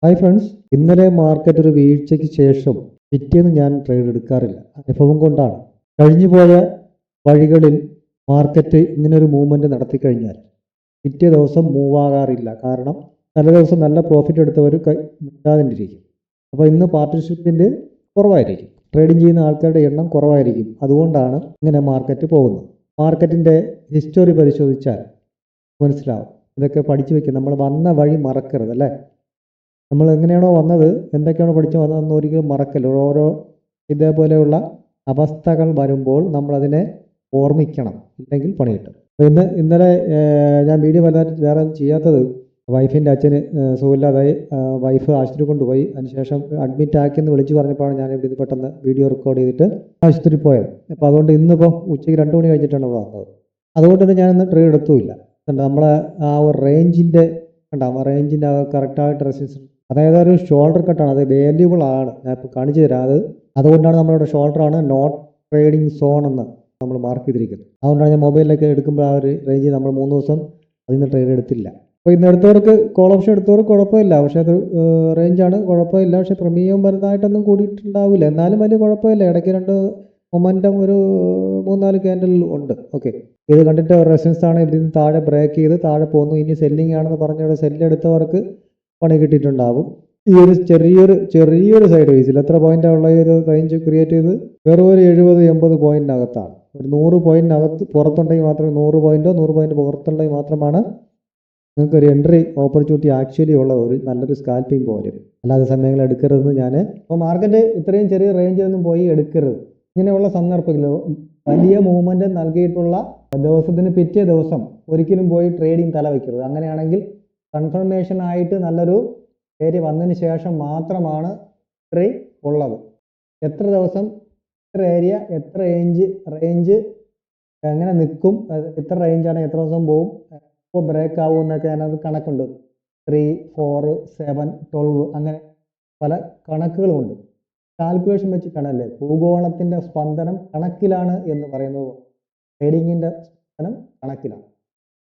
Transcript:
Hi friends, ഇന്നലെ market ഒരു വീഴ്ചയ്ക്ക് ശേഷം പിറ്റേന്ന് ഞാൻ ട്രേഡ് എടുക്കാറില്ല. അനുഭവം കൊണ്ടാണ്. കഴിഞ്ഞുപോയ വഴികളിൽ മാർക്കറ്റ് ഇങ്ങനൊരു മൂവ്മെൻറ്റ് നടത്തി കഴിഞ്ഞാൽ പിറ്റേ ദിവസം മൂവ് ആകാറില്ല. കാരണം തലേ ദിവസം നല്ല പ്രോഫിറ്റ് എടുത്തവർ മിണ്ടാതിരിക്കും. അപ്പോൾ ഇന്ന് പാർട്ട്ണർഷിപ്പിൻ്റെ കുറവായിരിക്കും, ട്രേഡിംഗ് ചെയ്യുന്ന ആൾക്കാരുടെ എണ്ണം കുറവായിരിക്കും. അതുകൊണ്ടാണ് ഇങ്ങനെ മാർക്കറ്റ് പോകുന്നത്. മാർക്കറ്റിൻ്റെ ഹിസ്റ്ററി പരിശോധിച്ചാൽ മനസ്സിലാവും. ഇതൊക്കെ പഠിച്ചു വയ്ക്കുക. നമ്മൾ വന്ന വഴി മറക്കരുത് അല്ലേ. നമ്മൾ എങ്ങനെയാണോ വന്നത്, എന്തൊക്കെയാണോ പഠിച്ചു വന്നതെന്ന് ഒരിക്കലും മറക്കല്ല. ഓരോ ഇതേപോലെയുള്ള അവസ്ഥകൾ വരുമ്പോൾ നമ്മളതിനെ ഓർമ്മിക്കണം, ഇല്ലെങ്കിൽ പണി കിട്ടും. അപ്പോൾ ഇന്നലെ ഞാൻ വീഡിയോ വേറെ ചെയ്യാത്തത്, വൈഫിൻ്റെ അച്ഛന് സുഖമില്ലാതായി. വൈഫ് ആശുപത്രി കൊണ്ടുപോയി. അതിനുശേഷം അഡ്മിറ്റ് ആക്കിയെന്ന് വിളിച്ചു പറഞ്ഞപ്പോഴാണ് ഞാൻ ഇവിടെ പെട്ടെന്ന് വീഡിയോ റെക്കോർഡ് ചെയ്തിട്ട് ആശുപത്രി പോയത്. അപ്പോൾ അതുകൊണ്ട് ഇന്നിപ്പോൾ ഉച്ചയ്ക്ക് 2 മണി കഴിഞ്ഞിട്ടാണ് ഇവിടെ വന്നത്. അതുകൊണ്ട് തന്നെ ഞാനിന്ന് ട്രേഡ് എടുത്തുമില്ല. നമ്മളെ ആ ഒരു റേഞ്ചിൻ്റെ ഉണ്ടാവും, ആ റേഞ്ചിൻ്റെ കറക്റ്റായിട്ട് റെസിസ്റ്റൻസ്, അതായത് ഒരു ഷോൾഡർ കട്ടാണ്. അത് വാല്യുബിൾ ആണ്. ഞാൻ ഇപ്പോൾ കാണിച്ചു തരാം. അതുകൊണ്ടാണ് നമ്മളുടെ ഷോൾഡറാണ് നോട്ട് ട്രേഡിംഗ് സോൺ എന്ന് നമ്മൾ മാർക്ക് ചെയ്തിരിക്കുന്നത്. അതുകൊണ്ടാണ് ഞാൻ മൊബൈലിലൊക്കെ എടുക്കുമ്പോൾ ആ ഒരു റേഞ്ച് നമ്മൾ 3 ദിവസം അതിൽ നിന്ന് ട്രേഡ് എടുത്തില്ല. അപ്പോൾ ഇന്ന് എടുത്തവർക്ക്, കോൾ ഓപ്ഷൻ എടുത്തവർക്ക് കുഴപ്പമില്ല. പക്ഷേ അത് റേഞ്ചാണ്, കുഴപ്പമില്ല. പക്ഷേ പ്രീമിയം വലുതായിട്ടൊന്നും കൂടിയിട്ടുണ്ടാവില്ല. എന്നാലും വലിയ കുഴപ്പമില്ല. ഇടയ്ക്ക് 2 മൊമെൻറ്റം ഒരു 3-4 ക്യാൻഡിൽ ഉണ്ട്. ഓക്കെ, ഇത് കണ്ടിട്ട് റെസിസ്റ്റൻസ് ആണ്. ഇതിൽ നിന്ന് താഴെ ബ്രേക്ക് ചെയ്ത് താഴെ പോകുന്നു. ഇനി സെല്ലിംഗ് ആണെന്ന് പറഞ്ഞ സെല്ലെടുത്തവർക്ക് പണി കിട്ടിയിട്ടുണ്ടാവും. ഈ ഒരു ചെറിയൊരു സൈഡ് വേസിൽ എത്ര പോയിൻ്റാണ് ഉള്ള ഈ ഒരു റേഞ്ച് ക്രിയേറ്റ് ചെയ്ത് വെറും ഒരു 70-80 പോയിന്റിനകത്താണ്. ഒരു 100 പോയിന്റിനകത്ത് പുറത്തുണ്ടെങ്കിൽ മാത്രമേ, 100 പോയിന്റ് പുറത്തുണ്ടെങ്കിൽ മാത്രമാണ് നിങ്ങൾക്ക് ഒരു എൻട്രി ഓപ്പർച്യൂണിറ്റി ആക്ച്വലി ഉള്ള ഒരു നല്ലൊരു സ്കാൽപ്പിംഗ് പോലെ. അല്ലാതെ സമയങ്ങൾ എടുക്കരുതെന്ന് ഞാൻ. അപ്പോൾ മാർക്കറ്റ് ഇത്രയും ചെറിയ റേഞ്ചിലൊന്നും പോയി എടുക്കരുത്. ഇങ്ങനെയുള്ള സന്ദർഭങ്ങളിൽ വലിയ മൂവ്മെൻറ്റ് നൽകിയിട്ടുള്ള ദിവസത്തിന് പിറ്റേ ദിവസം ഒരിക്കലും പോയി ട്രേഡിംഗ് തല വയ്ക്കരുത്. അങ്ങനെയാണെങ്കിൽ കൺഫർമേഷൻ ആയിട്ട് നല്ലൊരു ഏരിയ വന്നതിന് ശേഷം മാത്രമാണ് എൻട്രി ഉള്ളത്. എത്ര ദിവസം, എത്ര ഏരിയ, എത്ര റേഞ്ച് എങ്ങനെ നിൽക്കും, എത്ര റേഞ്ചാണ്, എത്ര ദിവസം പോവും, ഇപ്പോൾ ബ്രേക്ക് ആവും എന്നൊക്കെ അതിനകത്ത് കണക്കുണ്ട്. 3, 4, 7, 12 അങ്ങനെ പല കണക്കുകളുമുണ്ട്. കാൽക്കുലേഷൻ വെച്ച് കണല്ലേ. ഭൂഗോളത്തിൻ്റെ സ്പന്ദനം കണക്കിലാണ് എന്ന് പറയുന്നത്. ട്രേഡിങ്ങിൻ്റെ സ്പന്ദനം കണക്കിലാണ്.